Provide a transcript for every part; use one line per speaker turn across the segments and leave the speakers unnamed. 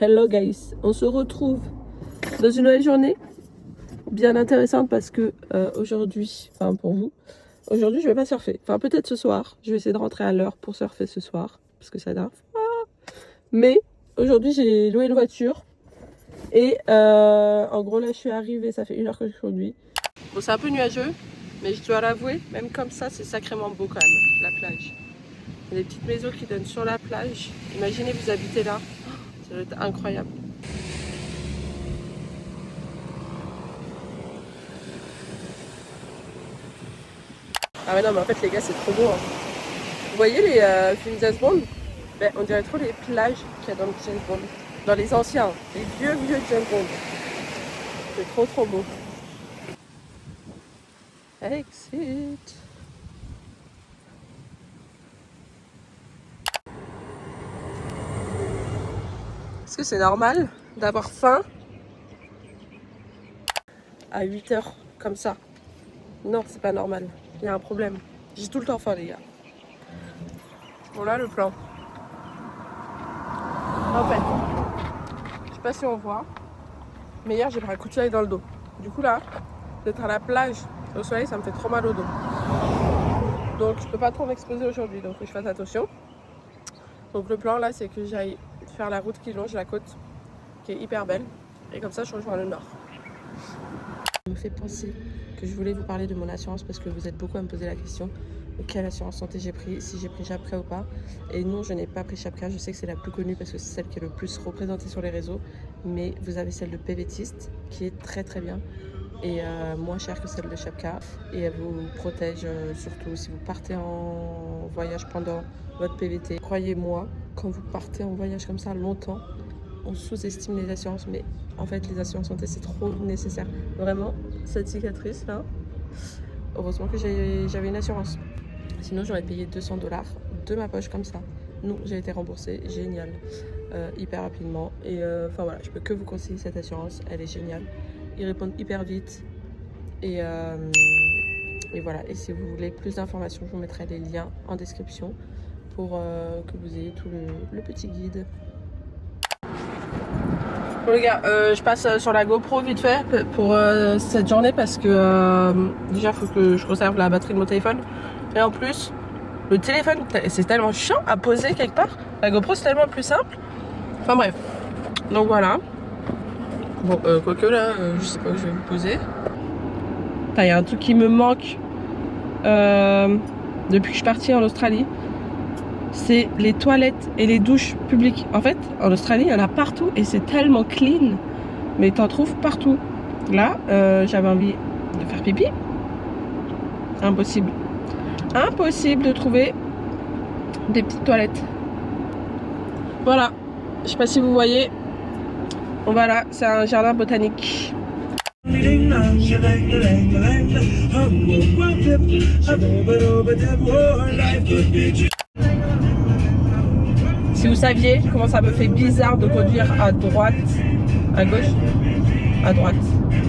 Hello guys, on se retrouve dans une nouvelle journée bien intéressante parce que aujourd'hui, enfin pour vous, aujourd'hui je vais pas surfer. Enfin peut-être ce soir, je vais essayer de rentrer à l'heure pour surfer ce soir parce que ça dort. Mais aujourd'hui j'ai loué une voiture et en gros là je suis arrivée, ça fait 1 heure que je conduis. Bon c'est un peu nuageux mais je dois l'avouer, même comme ça c'est sacrément beau quand même, la plage. Il y a des petites maisons qui donnent sur la plage, imaginez vous habitez là. Ça va être incroyable. Ah ouais non mais en fait les gars c'est trop beau hein. Vous voyez les films James Bond? Ben, on dirait trop les plages qu'il y a dans le James Bond. Dans les anciens, les vieux James Bond. C'est trop beau. Exit. Est-ce que c'est normal d'avoir faim à 8 heures comme ça? Non, c'est pas normal. Il y a un problème. J'ai tout le temps faim, les gars. Voilà le plan. En fait, je sais pas si on voit, mais hier j'ai pris un coup de soleil dans le dos. Du coup là, d'être à la plage au soleil, ça me fait trop mal au dos. Donc je peux pas trop m'exposer aujourd'hui, donc faut que je fasse attention. Donc le plan là, c'est que j'aille faire la route qui longe la côte, qui est hyper belle, et comme ça je rejoins le nord. Ça me fait penser que je voulais vous parler de mon assurance parce que vous êtes beaucoup à me poser la question de quelle assurance santé j'ai pris, si j'ai pris Chapka ou pas. Et non, je n'ai pas pris Chapka, je sais que c'est la plus connue parce que c'est celle qui est le plus représentée sur les réseaux, mais vous avez celle de PVTist qui est très bien et moins chère que celle de Chapka et elle vous protège surtout si vous partez en voyage pendant votre PVT. Croyez-moi, quand vous partez en voyage comme ça longtemps, on sous-estime les assurances, mais en fait les assurances santé c'est trop nécessaire. Vraiment, cette cicatrice là, heureusement que j'avais une assurance. Sinon j'aurais payé 200 $ de ma poche comme ça. Non, j'ai été remboursée, génial, hyper rapidement. Et enfin voilà, je peux que vous conseiller cette assurance, elle est géniale. Ils répondent hyper vite. Et voilà, et si vous voulez plus d'informations, je vous mettrai les liens en description pour que vous ayez tout le petit guide. Bon les gars, je passe sur la GoPro vite fait pour cette journée parce que déjà il faut que je conserve la batterie de mon téléphone. Et en plus, le téléphone c'est tellement chiant à poser quelque part. La GoPro c'est tellement plus simple. Enfin bref, donc voilà. Bon, quoique là, je sais pas où je vais vous poser. Il y a un truc qui me manque depuis que je suis partie en Australie. C'est les toilettes et les douches publiques. En fait, en Australie, il y en a partout et c'est tellement clean. Mais t'en trouves partout. Là, j'avais envie de faire pipi. Impossible. Impossible de trouver des petites toilettes. Voilà. Je sais pas si vous voyez. Voilà, c'est un jardin botanique. Si vous saviez comment ça me fait bizarre de conduire à droite, à gauche, à droite,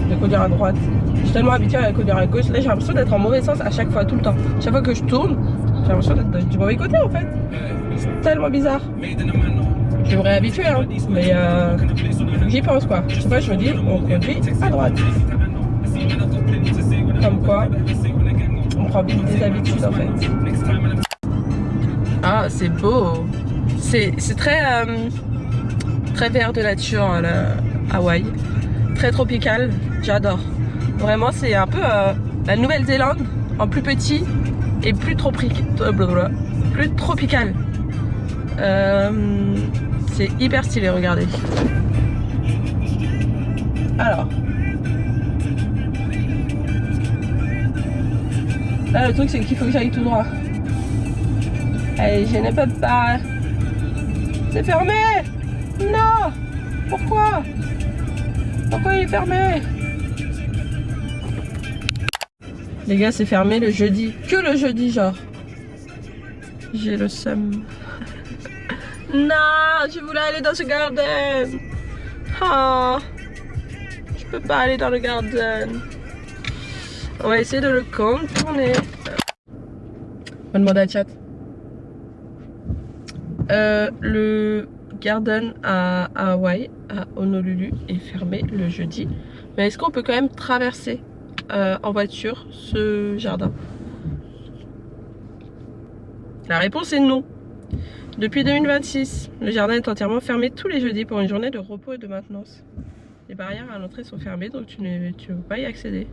de conduire à droite. Je suis tellement habituée à conduire à gauche. Là, j'ai l'impression d'être en mauvais sens à chaque fois, tout le temps. Chaque fois que je tourne, j'ai l'impression d'être du mauvais côté en fait. C'est tellement bizarre. Je me réhabituer, hein, mais j'y pense quoi. Je sais pas, je me dis, on conduit à droite. Comme quoi, on prend vite des habitudes en fait. Ah, c'est beau. C'est très vert de nature, Hawaï. Très tropical, j'adore. Vraiment, c'est un peu la Nouvelle-Zélande en plus petit et plus tropical. C'est hyper stylé, regardez. Alors. Là, le truc, c'est qu'il faut que j'aille tout droit. Allez, je ne peux pas. C'est fermé! Non! Pourquoi? Pourquoi il est fermé? Les gars, c'est fermé le jeudi. Que le jeudi, genre. J'ai le seum. Non, je voulais aller dans ce garden. Oh, je peux pas aller dans le garden. On va essayer de le contourner. On demande à chat. Le garden à Hawaï, à Honolulu, est fermé le jeudi. Mais est-ce qu'on peut quand même traverser en voiture ce jardin? La réponse est non. Depuis 2026, le jardin est entièrement fermé tous les jeudis pour une journée de repos et de maintenance. Les barrières à l'entrée sont fermées, donc tu ne peux pas y accéder.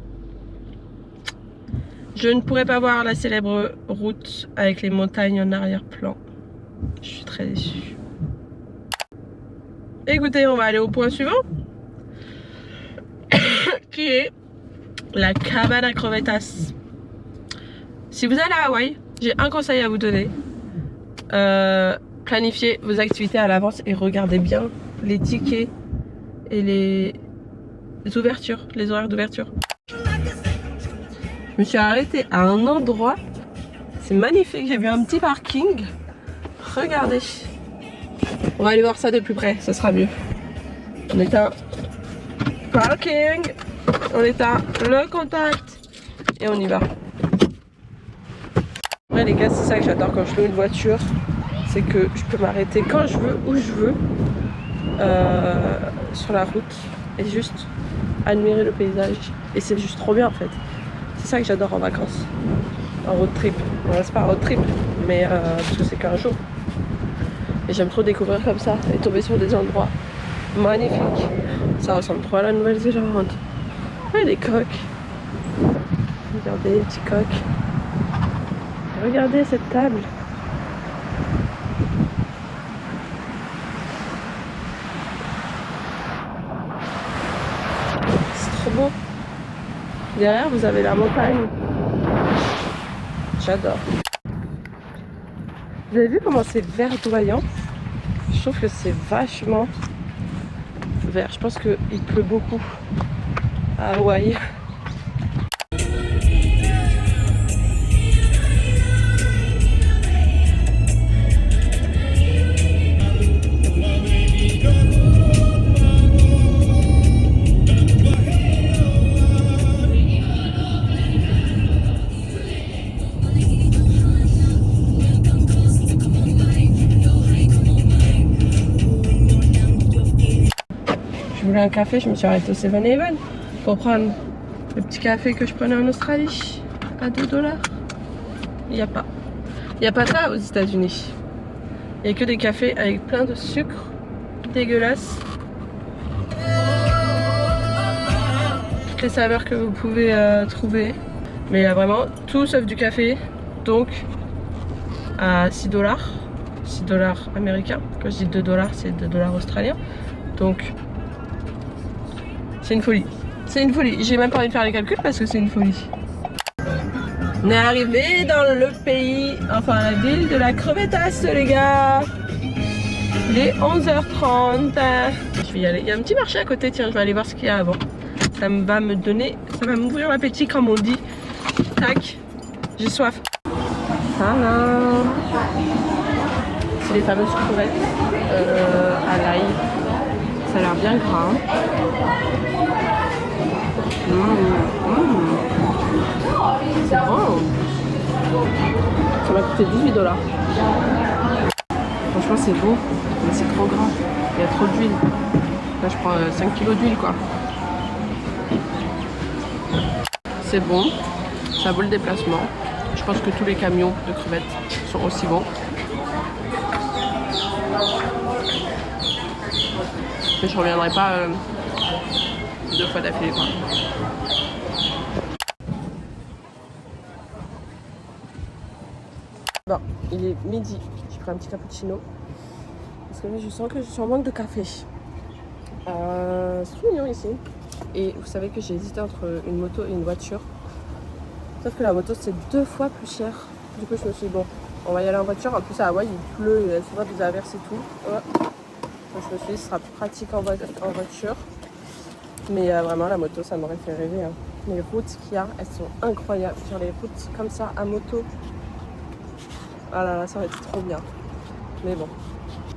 Je ne pourrais pas voir la célèbre route avec les montagnes en arrière-plan. Je suis très déçue. Écoutez, on va aller au point suivant, qui est la cabane à crevettas. Si vous allez à Hawaï, j'ai un conseil à vous donner. Planifiez vos activités à l'avance et regardez bien les tickets et les ouvertures, les horaires d'ouverture. Je me suis arrêtée à un endroit, c'est magnifique, j'ai vu un petit parking. Regardez. On va aller voir ça de plus près, ça sera mieux. On est à parking, on est à le contact et on y va. Ouais les gars, c'est ça que j'adore quand je loue une voiture, c'est que je peux m'arrêter quand je veux, où je veux, sur la route et juste admirer le paysage. Et c'est juste trop bien en fait. C'est ça que j'adore en vacances, en road trip. Bon, c'est pas un road trip, mais parce que c'est qu'un jour. Et j'aime trop découvrir comme ça et tomber sur des endroits magnifiques. Ça ressemble trop à la Nouvelle-Zélande. Ouais, des coques. Regardez les petits coques. Regardez cette table. C'est trop beau. Derrière, vous avez la montagne. J'adore. Vous avez vu comment c'est verdoyant? Je trouve que c'est vachement vert. Je pense qu'il pleut beaucoup à Hawaï. Je voulais un café, je me suis arrêtée au 7-Eleven pour prendre le petit café que je prenais en Australie à 2$. Il n'y a pas. Il n'y a pas ça aux États-Unis. Il n'y a que des cafés avec plein de sucre dégueulasse. Toutes les saveurs que vous pouvez trouver. Mais il y a vraiment tout sauf du café. Donc à 6$. 6$ américains. Quand je dis 2$, c'est 2$ australiens. Donc c'est une folie. C'est une folie. J'ai même pas envie de faire les calculs parce que c'est une folie. On est arrivé dans le pays, enfin la ville de la crevettasse les gars. Il est 11h30. Je vais y aller. Il y a un petit marché à côté, tiens, je vais aller voir ce qu'il y a avant. Ça va me donner, ça va m'ouvrir l'appétit comme on dit. Tac, j'ai soif. Voilà. C'est les fameuses crevettes à l'ail. Ça a l'air bien gras. C'est bon. Ça m'a coûté 18$. Franchement c'est beau, mais c'est trop gras. Il y a trop d'huile. Là je prends 5 kg d'huile quoi. C'est bon, ça vaut le déplacement. Je pense que tous les camions de crevettes sont aussi bons. Mais je reviendrai pas 2 fois d'affilée quoi. Bon, il est midi, j'ai pris un petit cappuccino parce que je sens que je suis en manque de café. C'est tout mignon ici. Et vous savez que j'ai hésité entre une moto et une voiture. Sauf que la moto c'est 2 fois plus cher. Du coup je me suis dit bon, on va y aller en voiture. En plus à Hawaï il pleut, il y a souvent des averses et tout. Ouais. Donc je me suis dit ce sera plus pratique en voiture. Mais vraiment la moto ça m'aurait fait rêver. Hein. Les routes qu'il y a, elles sont incroyables. Sur les routes comme ça à moto. Ah là là, ça va être trop bien. Mais bon.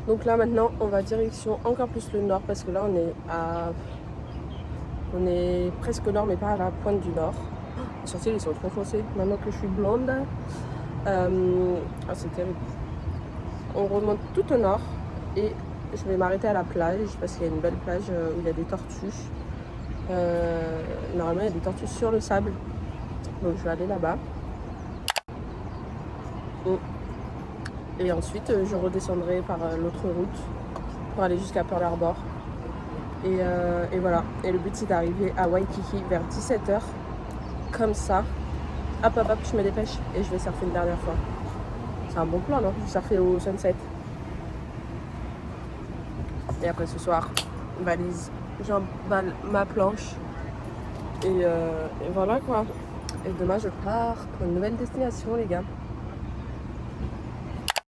Donc là maintenant on va direction encore plus le nord parce que là on est presque au nord mais pas à la pointe du nord. Les sourcils ils sont trop foncés. Maintenant que je suis blonde, C'est terrible. On remonte tout au nord et je vais m'arrêter à la plage parce qu'il y a une belle plage où il y a des tortues. Normalement, il y a des tortues sur le sable. Donc je vais aller là-bas. Et ensuite, je redescendrai par l'autre route pour aller jusqu'à Pearl Harbor. Et voilà. Et le but, c'est d'arriver à Waikiki vers 17h. Comme ça. Hop, je me dépêche et je vais surfer une dernière fois. C'est un bon plan, non? Je vais surfer au sunset. Et après ce soir, valise, j'emballe ma planche. Et voilà quoi. Et demain, je pars pour une nouvelle destination, les gars.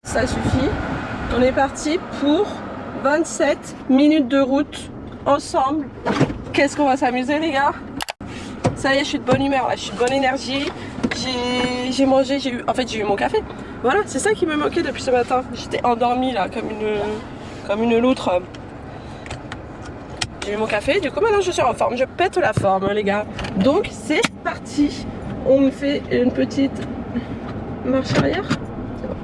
Ça suffit. On est parti pour 27 minutes de route ensemble. Qu'est-ce qu'on va s'amuser, les gars? Ça y est, je suis de bonne humeur, là. Je suis de bonne énergie. J'ai mangé, j'ai eu mon café. Voilà, c'est ça qui me manquait depuis ce matin. J'étais endormie là, comme une loutre. J'ai eu mon café, du coup maintenant je suis en forme. Je pète la forme, hein, les gars. Donc c'est parti. On me fait une petite marche arrière. Bon.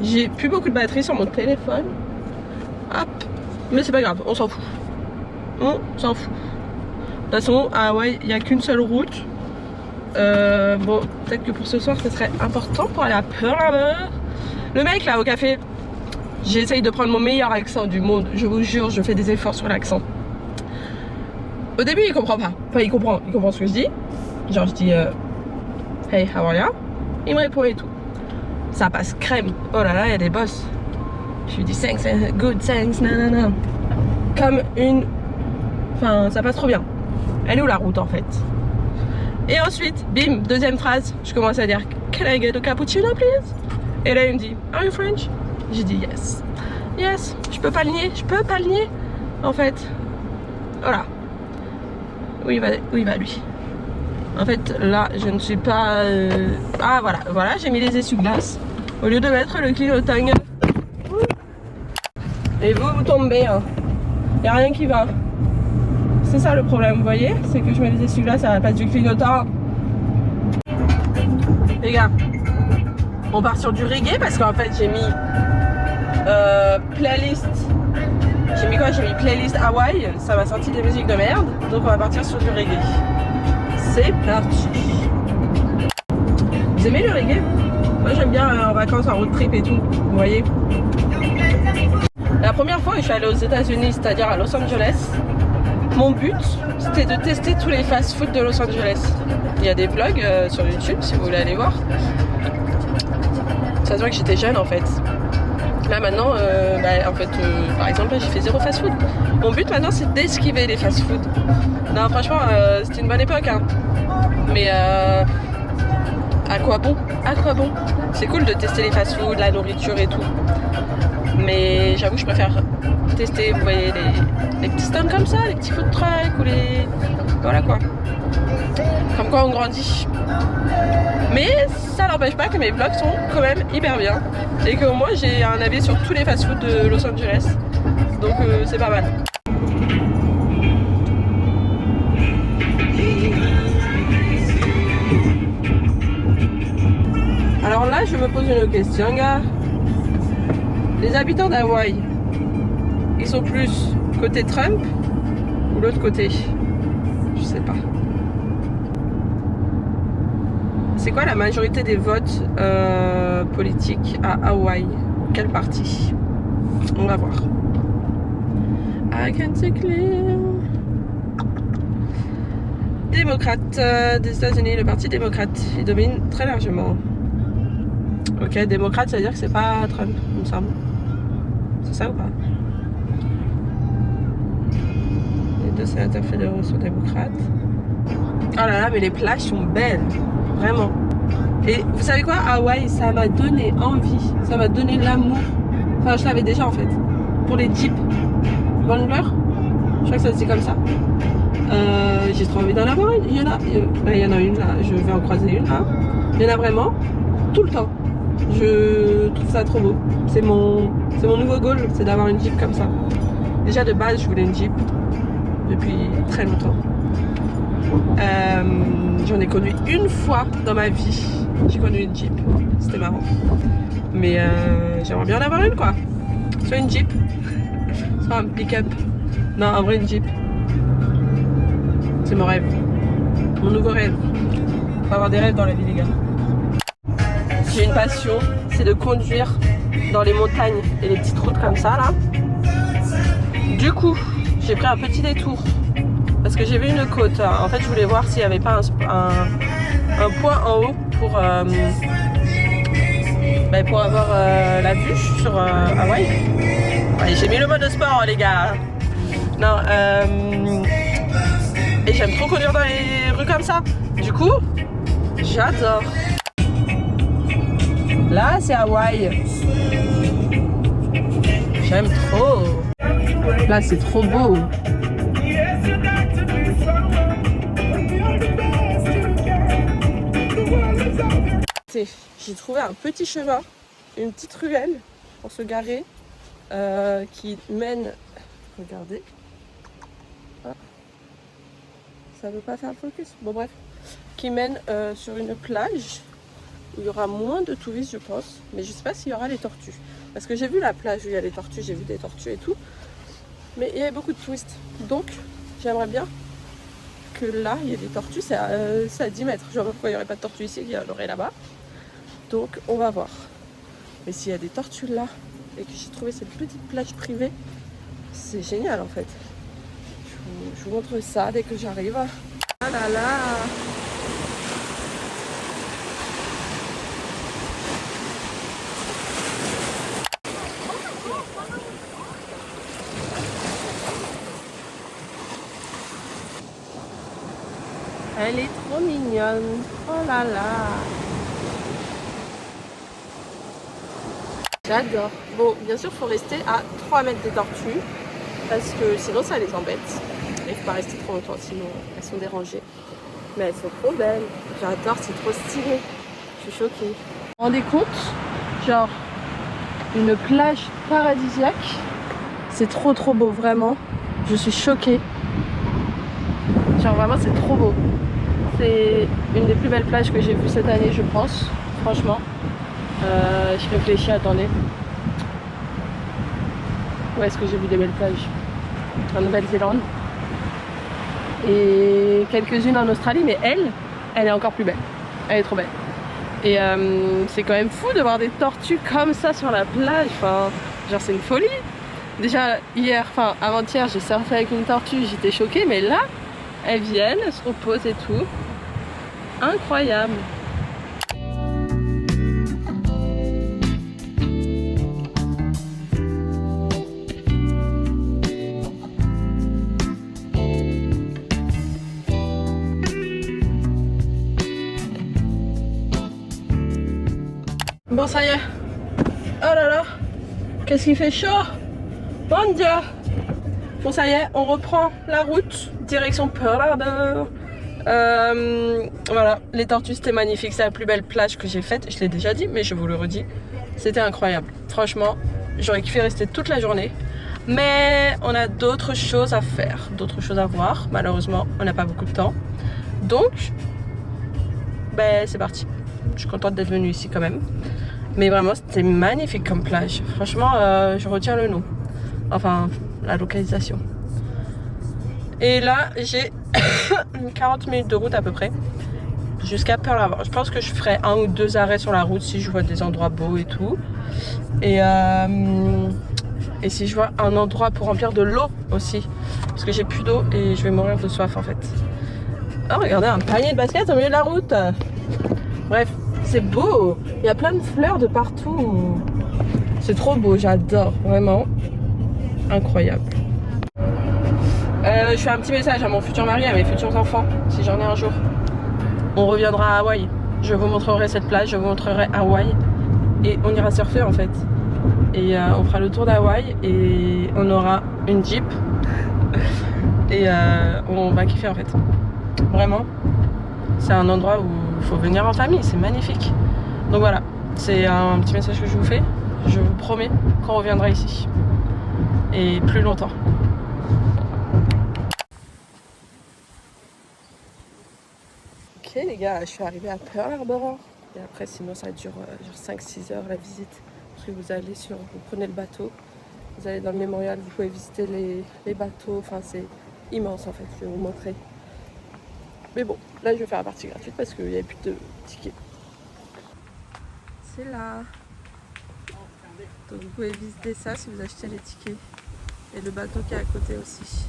J'ai plus beaucoup de batterie sur mon téléphone. Hop. Mais c'est pas grave, on s'en fout. On s'en fout. De toute façon, à Hawaï, il n'y a qu'une seule route. Bon, peut-être que pour ce soir, ce serait important pour aller à Pearl Harbor. Le mec là au café, j'essaye de prendre mon meilleur accent du monde. Je vous jure, je fais des efforts sur l'accent. Au début, il comprend pas. Enfin, il comprend ce que je dis. Genre, je dis hey, how are you? Il me répond et tout. Ça passe crème. Oh là là, il y a des boss. Je lui dis thanks, good, thanks, nanana. Comme une. Enfin, ça passe trop bien. Elle est où la route en fait? Et ensuite, bim, deuxième phrase, je commence à dire can I get a cappuccino please? Et là il me dit are you French? J'ai dit yes. Yes, je peux pas le nier, en fait. Voilà. Où il va lui? En fait là je ne suis pas Ah voilà, j'ai mis les essuie-glaces au lieu de mettre le clignotant. Et vous tombez, hein. Y a rien qui va. C'est ça le problème, vous voyez? C'est que je mets les essuie-glaces à la place du clignotant. Les gars, on part sur du reggae parce qu'en fait j'ai mis playlist. J'ai mis quoi? J'ai mis playlist Hawaï. Ça m'a sorti des musiques de merde. Donc on va partir sur du reggae. C'est parti. Vous aimez le reggae? Moi j'aime bien en vacances, en road trip et tout. Vous voyez? La première fois que je suis allée aux États-Unis, c'est-à-dire à Los Angeles, mon but, c'était de tester tous les fast-food de Los Angeles. Il y a des vlogs sur YouTube, si vous voulez aller voir. Ça se voit que j'étais jeune, en fait. Là, maintenant, par exemple, j'ai fait 0 fast-food. Mon but, maintenant, c'est d'esquiver les fast-food. Non, franchement, c'était une bonne époque, hein. Mais, à quoi bon? À quoi bon? C'est cool de tester les fast-food, la nourriture et tout. Mais j'avoue, je préfère tester, vous voyez, les petits stands comme ça, les petits food trucks ou les... Voilà quoi. Comme quoi on grandit. Mais ça n'empêche pas que mes vlogs sont quand même hyper bien. Et que moi j'ai un avis sur tous les fast-food de Los Angeles. Donc c'est pas mal. Alors là je me pose une question, gars. Les habitants d'Hawaï, ils sont plus côté Trump ou l'autre côté? Je sais pas. C'est quoi la majorité des votes politiques à Hawaï? Quel parti? On va voir. I can see clear. Démocrate des États-Unis, le parti démocrate, il domine très largement. Ok, démocrate, ça veut dire que c'est pas Trump, il me semble. C'est ça ou pas? Les 2 sénateurs fédéraux sont démocrates. Oh là là, mais les plages sont belles, vraiment. Et vous savez quoi? Hawaï, ça m'a donné envie, ça m'a donné l'amour. Enfin, je l'avais déjà en fait. Pour les jeeps Wrangler, je crois que ça se dit comme ça. J'ai trop envie d'en avoir une. Il y en a une là, je vais en croiser une là. Il y en a vraiment tout le temps. Je trouve ça trop beau. C'est mon nouveau goal, c'est d'avoir une Jeep comme ça. Déjà de base, je voulais une Jeep depuis très longtemps. J'en ai conduit une fois dans ma vie. J'ai conduit une Jeep. c'était marrant. Mais j'aimerais bien en avoir une quoi. Soit une Jeep, soit un pick-up. Non, en vrai une Jeep. C'est mon rêve. Mon nouveau rêve. Faut avoir des rêves dans la vie les gars. J'ai une passion, c'est de conduire dans les montagnes et les petites routes comme ça là. Du coup, j'ai pris un petit détour parce que j'ai vu une côte. En fait, je voulais voir s'il n'y avait pas un point en haut pour avoir la vue sur Hawaï. Ouais, j'ai mis le mode sport les gars. Non, et j'aime trop conduire dans les rues comme ça. Du coup, j'adore. Là, c'est Hawaï. J'aime trop. Là, c'est trop beau. J'ai trouvé un petit chemin, une petite ruelle pour se garer qui mène. Regardez. Ah. Ça veut pas faire le focus. Bon, bref. Qui mène sur une plage où il y aura moins de touristes, je pense. Mais je sais pas s'il y aura les tortues. Parce que j'ai vu la plage où il y a les tortues, j'ai vu des tortues et tout. Mais il y avait beaucoup de touristes. Donc, j'aimerais bien que là, il y ait des tortues. C'est à 10 mètres. Je vois pas pourquoi il n'y aurait pas de tortues ici, il y en aurait là-bas. Donc, on va voir. Mais s'il y a des tortues là, et que j'ai trouvé cette petite plage privée, c'est génial en fait. Je vous montre ça dès que j'arrive. Ah là là! Elle est trop mignonne. Oh là là. J'adore. Bon, bien sûr, il faut rester à 3 mètres des tortues parce que sinon ça les embête. Il ne faut pas rester trop longtemps, sinon elles sont dérangées. Mais elles sont trop belles. J'adore, c'est trop stylé. Je suis choquée. Vous vous rendez compte? Genre, une plage paradisiaque. C'est trop beau, vraiment. Je suis choquée. Genre, vraiment, c'est trop beau. C'est une des plus belles plages que j'ai vues cette année, je pense. Franchement. Je réfléchis, attendez. Où est-ce que j'ai vu des belles plages? En Nouvelle-Zélande. Et quelques-unes en Australie, mais elle est encore plus belle. Elle est trop belle. Et c'est quand même fou de voir des tortues comme ça sur la plage. Enfin, genre c'est une folie. Déjà hier, enfin avant-hier, j'ai surfé avec une tortue, j'étais choquée, mais là, elles viennent, elles se reposent et tout. Incroyable. Bon, ça y est. Oh là là, qu'est-ce qu'il fait chaud. Mon Dieu. Bon, ça y est, on reprend la route, direction Pearl Harbor. Voilà, les tortues c'était magnifique, c'est la plus belle plage que j'ai faite, je l'ai déjà dit mais je vous le redis, c'était incroyable. Franchement, j'aurais kiffé rester toute la journée, mais on a d'autres choses à faire, d'autres choses à voir. Malheureusement, on n'a pas beaucoup de temps, donc ben c'est parti. Je suis contente d'être venue ici quand même, mais vraiment c'était magnifique comme plage. Franchement, je retiens le nom, enfin la localisation. Et là, j'ai 40 minutes de route à peu près jusqu'à Pearl Harbor. Je pense que je ferai 1 ou 2 arrêts sur la route si je vois des endroits beaux et tout. Et si je vois un endroit pour remplir de l'eau aussi. Parce que j'ai plus d'eau et je vais mourir de soif en fait. Oh, regardez, un panier de basket au milieu de la route. Bref, c'est beau. Il y a plein de fleurs de partout. C'est trop beau, j'adore. Vraiment incroyable. Je fais un petit message à mon futur mari, à mes futurs enfants, si j'en ai un jour. On reviendra à Hawaï. Je vous montrerai cette plage, je vous montrerai Hawaï. Et on ira surfer en fait. Et on fera le tour d'Hawaï et on aura une Jeep. Et on va kiffer en fait. Vraiment. C'est un endroit où il faut venir en famille, c'est magnifique. Donc voilà, c'est un petit message que je vous fais. Je vous promets qu'on reviendra ici. Et plus longtemps. Ok les gars, je suis arrivée à Pearl Harbor. Et après, sinon, ça dure genre 5-6 heures la visite. Parce que vous prenez le bateau, vous allez dans le mémorial, vous pouvez visiter les bateaux. Enfin, c'est immense en fait, je vais vous montrer. Mais bon, là, je vais faire la partie gratuite parce qu'il n'y avait plus de tickets. C'est là. Donc, vous pouvez visiter ça si vous achetez les tickets. Et le bateau qui est à côté aussi.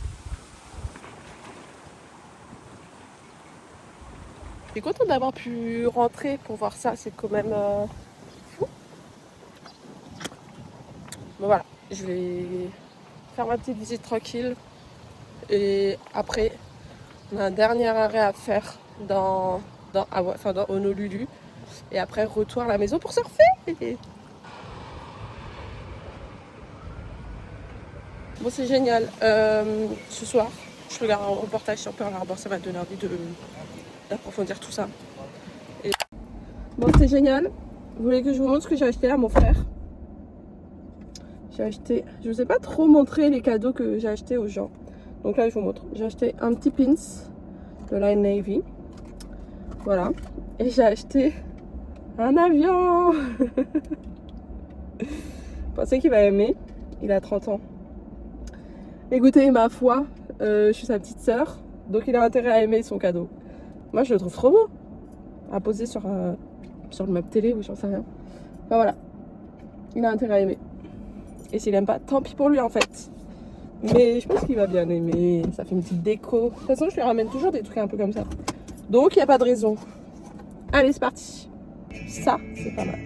Je suis contente d'avoir pu rentrer pour voir ça, c'est quand même fou. Bon voilà, je vais faire ma petite visite tranquille. Et après, on a un dernier arrêt à faire dans Honolulu. Et après, retour à la maison pour surfer. Bon, c'est génial. Ce soir, je regarde un reportage sur Pearl Harbor, ça va me donner envie d'approfondir tout ça. Et... Bon, c'est génial. Vous voulez que je vous montre ce que j'ai acheté à mon frère? J'ai acheté... Je vous ai pas trop montré les cadeaux que j'ai achetés aux gens. Donc là, je vous montre. J'ai acheté un petit pins de Line Navy. Voilà. Et j'ai acheté un avion. Je pensais qu'il va aimer. Il a 30 ans. Écoutez, ma foi, je suis sa petite sœur. Donc il a intérêt à aimer son cadeau. Moi, je le trouve trop beau. À poser sur le meuble télé ou j'en sais rien. Enfin voilà. Il a intérêt à aimer. Et s'il aime pas, tant pis pour lui en fait. Mais je pense qu'il va bien aimer. Ça fait une petite déco. De toute façon, je lui ramène toujours des trucs un peu comme ça. Donc, il n'y a pas de raison. Allez, c'est parti. Ça, c'est pas mal.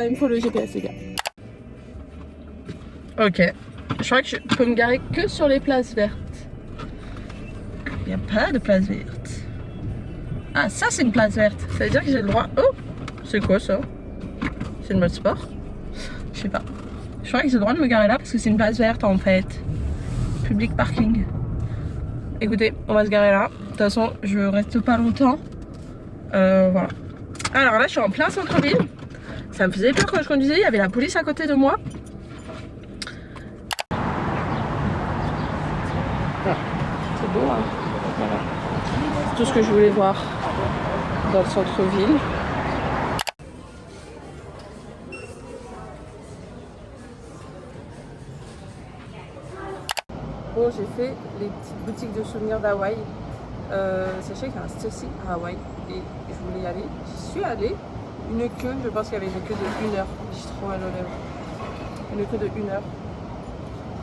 Il me faut le GPS, les gars. Ok. Je crois que je peux me garer que sur les places vertes. Il n'y a pas de place verte. Ah, ça, c'est une place verte. Ça veut dire que j'ai le droit... Oh, c'est quoi ça? C'est le mode sport? Je sais pas. Je crois que j'ai le droit de me garer là parce que c'est une place verte en fait. Public parking. Écoutez, on va se garer là. De toute façon, je reste pas longtemps. Voilà. Alors là, je suis en plein centre-ville. Ça me faisait peur quand je conduisais. Il y avait la police à côté de moi. Voilà. C'est beau, hein. Voilà. C'est tout ce que je voulais voir dans le centre-ville. Bon, j'ai fait les petites boutiques de souvenirs d'Hawaï. Sachez qu'il y a un Stussy à Hawaï et je voulais y aller. J'y suis allée. Une queue, je pense qu'il y avait une queue de 1 heure. J'ai trop mal aux lèvres. Une queue de 1 heure.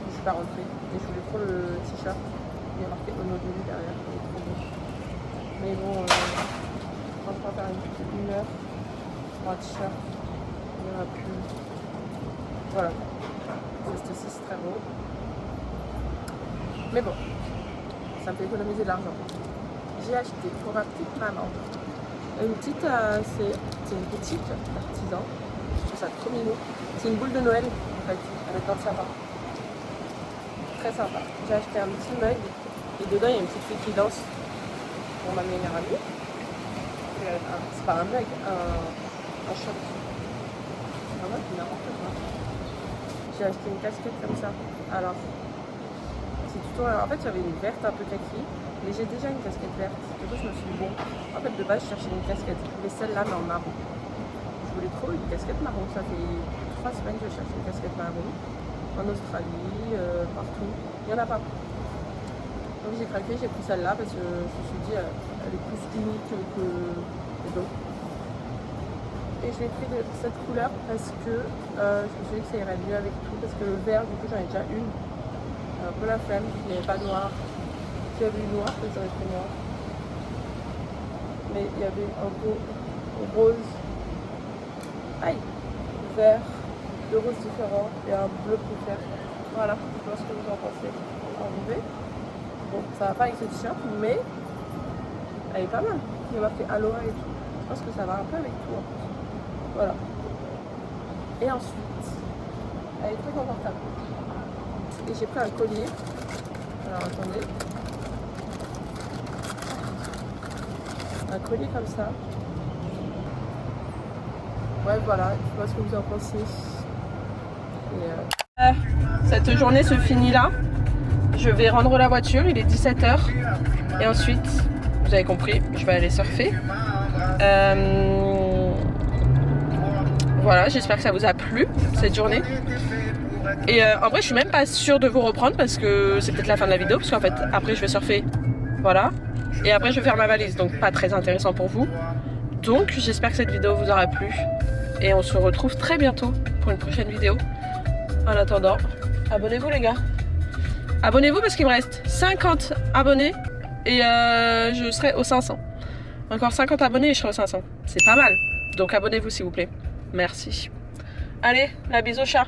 Je suis pas rentrée. Et je voulais trop le t-shirt. Il y a marqué Honolulu derrière. Il est trop beau. Mais bon, franchement, faire une queue de 1 heure pour un t-shirt, il n'y en a plus. Voilà. Ce Stussy, c'est très beau. Mais bon, ça me fait économiser de l'argent. J'ai acheté pour ma petite maman une petite, c'est une boutique d'artisan. Je trouve ça trop mignon. C'est une boule de Noël en fait, avec dans le sapin. Très sympa. J'ai acheté un petit mug et dedans il y a une petite fille qui danse pour ma meilleure amie. C'est pas un mug, un shot. Un mug, n'importe quoi. J'ai acheté une casquette comme ça. Alors, en fait, j'avais une verte un peu kaki, mais j'ai déjà une casquette verte. Du coup, je me suis dit, bon, en fait, de base, je cherchais une casquette, mais celle-là, mais en marron. Je voulais trop une casquette marron. Ça fait 3 semaines que je cherche une casquette marron. En Australie, partout. Il n'y en a pas. Donc, j'ai craqué, j'ai pris celle-là parce que je me suis dit, elle est plus unique que les autres. Et je l'ai pris de cette couleur parce que je me suis dit que ça irait mieux avec tout. Parce que le vert, du coup, j'en ai déjà une. Un peu la flemme, il n'y avait pas noir. S'il y avait eu noir, ça aurait été noir. Mais il y avait un beau rose, aïe, vert, 2 roses différents et un bleu plus clair. Voilà, je pense que vous en pensez. Enlevé. Bon, ça va pas avec ce t-shirt, mais elle est pas mal. Il y a marqué Aloha et tout. Je pense que ça va un peu avec tout en plus. Voilà. Et ensuite, elle est très confortable. Et j'ai pris un collier. Alors attendez. Un collier comme ça. Ouais, voilà, je sais pas ce que vous en pensez. Et cette journée se finit là. Je vais rendre la voiture, il est 17 h. Et ensuite, vous avez compris, je vais aller surfer. Voilà, j'espère que ça vous a plu cette journée. Et en vrai, je suis même pas sûre de vous reprendre parce que c'est peut-être la fin de la vidéo. Parce qu'en fait, après, je vais surfer. Voilà. Et après, je vais faire ma valise. Donc, pas très intéressant pour vous. Donc, j'espère que cette vidéo vous aura plu. Et on se retrouve très bientôt pour une prochaine vidéo. En attendant, abonnez-vous les gars. Abonnez-vous parce qu'il me reste 50 abonnés. Et je serai aux 500. Encore 50 abonnés et je serai aux 500. C'est pas mal. Donc, abonnez-vous s'il vous plaît. Merci. Allez, la bise au chat.